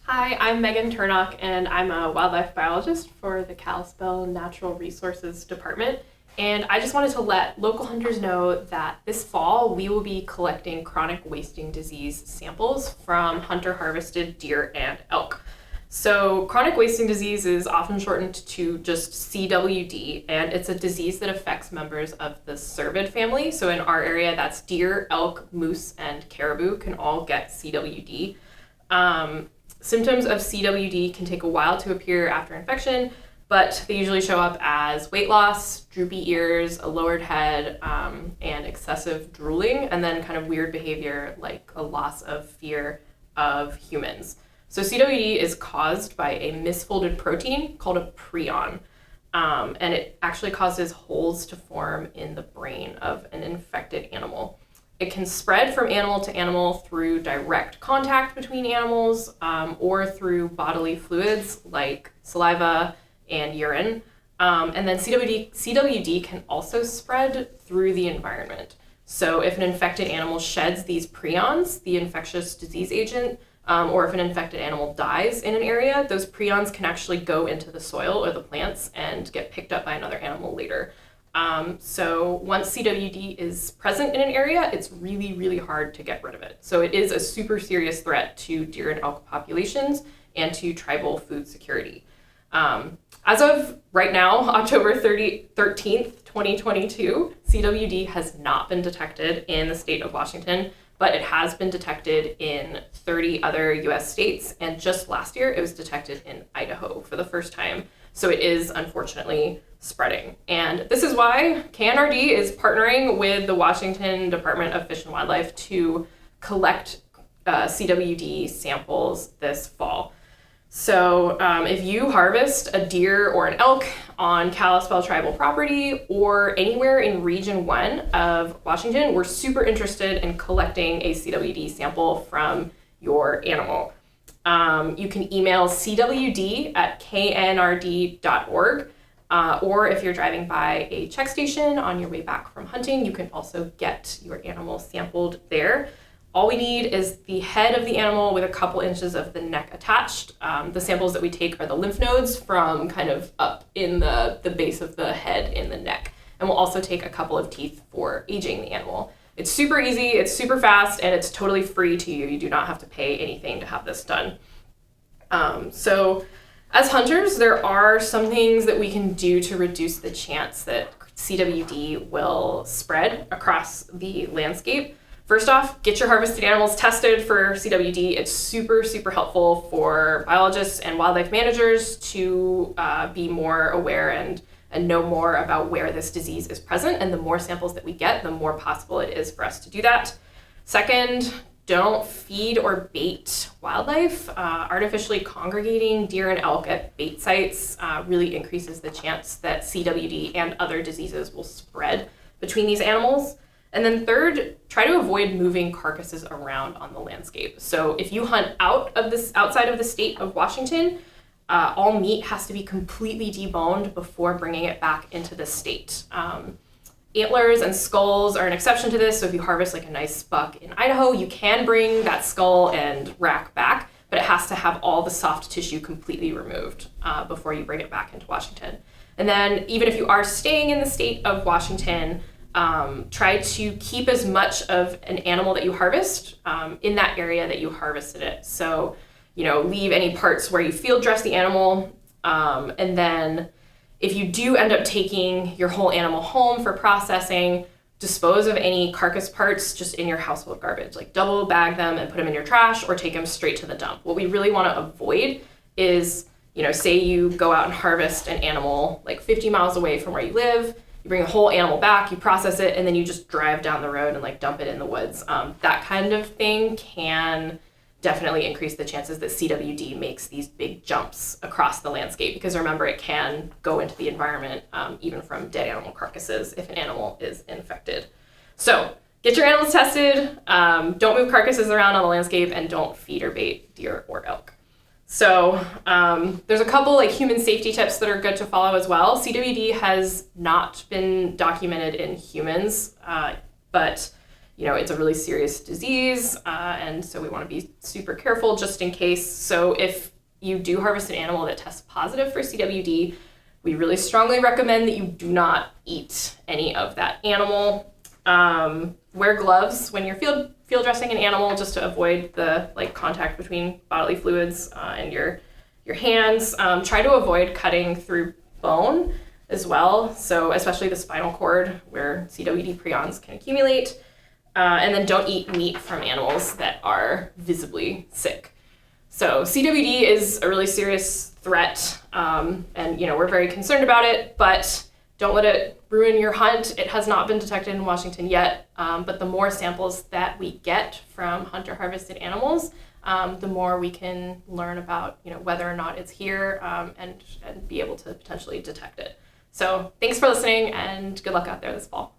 Hi, I'm Megan Turnock, and I'm a wildlife biologist for the Kalispell Natural Resources Department. And I just wanted to let local hunters know that this fall we will be collecting chronic wasting disease samples from hunter-harvested deer and elk. So chronic wasting disease is often shortened to just CWD, and it's a disease that affects members of the cervid family. So in our area, that's deer, elk, moose, and caribou can all get CWD. Symptoms of CWD can take a while to appear after infection, but they usually show up as weight loss, droopy ears, a lowered head, and excessive drooling, and then kind of weird behavior like a loss of fear of humans. So CWD is caused by a misfolded protein called a prion, and it actually causes holes to form in the brain of an infected animal. It can spread from animal to animal through direct contact between animals or through bodily fluids like saliva and urine. And then CWD can also spread through the environment. So if an infected animal sheds these prions, the infectious disease agent, or if an infected animal dies in an area, those prions can actually go into the soil or the plants and get picked up by another animal later. So once CWD is present in an area, it's really, really hard to get rid of it. So it is a super serious threat to deer and elk populations and to tribal food security. As of right now, October 13th, 2022, CWD has not been detected in the state of Washington, but it has been detected in 30 other US states. And just last year, it was detected in Idaho for the first time. So it is unfortunately spreading. And this is why KNRD is partnering with the Washington Department of Fish and Wildlife to collect CWD samples this fall. So if you harvest a deer or an elk on Kalispell tribal property or anywhere in Region 1 of Washington, we're super interested in collecting a CWD sample from your animal. You can email cwd@knrd.org, or if you're driving by a check station on your way back from hunting, you can also get your animal sampled there. All we need is the head of the animal with a couple inches of the neck attached. The samples that we take are the lymph nodes from kind of up in the base of the head in the neck. And we'll also take a couple of teeth for aging the animal. It's super easy, it's super fast, and it's totally free to you. You do not have to pay anything to have this done. So as hunters, there are some things that we can do to reduce the chance that CWD will spread across the landscape. First off, get your harvested animals tested for CWD. It's super, super helpful for biologists and wildlife managers to be more aware and know more about where this disease is present. And the more samples that we get, the more possible it is for us to do that. Second, don't feed or bait wildlife. Artificially congregating deer and elk at bait sites really increases the chance that CWD and other diseases will spread between these animals. And then third, try to avoid moving carcasses around on the landscape. So if you hunt outside of the state of Washington, all meat has to be completely deboned before bringing it back into the state. Antlers and skulls are an exception to this. So if you harvest like a nice buck in Idaho, you can bring that skull and rack back, but it has to have all the soft tissue completely removed before you bring it back into Washington. And then even if you are staying in the state of Washington, try to keep as much of an animal that you harvest in that area that you harvested it. So, leave any parts where you field dress the animal. And then if you do end up taking your whole animal home for processing, dispose of any carcass parts just in your household garbage, like double bag them and put them in your trash or take them straight to the dump. What we really want to avoid is, say you go out and harvest an animal like 50 miles away from where you live. You bring a whole animal back, you process it, and then you just drive down the road and like dump it in the woods. That kind of thing can definitely increase the chances that CWD makes these big jumps across the landscape, because remember, it can go into the environment even from dead animal carcasses if an animal is infected. So get your animals tested, don't move carcasses around on the landscape, and don't feed or bait deer or elk. So there's a couple like human safety tips that are good to follow as well. CWD has not been documented in humans, but it's a really serious disease, and so we want to be super careful just in case. So if you do harvest an animal that tests positive for CWD, we really strongly recommend that you do not eat any of that animal. Wear gloves when you're field dressing an animal, just to avoid the contact between bodily fluids and your hands. Try to avoid cutting through bone as well, so especially the spinal cord where CWD prions can accumulate. And then don't eat meat from animals that are visibly sick. So CWD is a really serious threat, and we're very concerned about it, but don't let it ruin your hunt. It has not been detected in Washington yet, but the more samples that we get from hunter-harvested animals, the more we can learn about whether or not it's here, and be able to potentially detect it. So thanks for listening, and good luck out there this fall.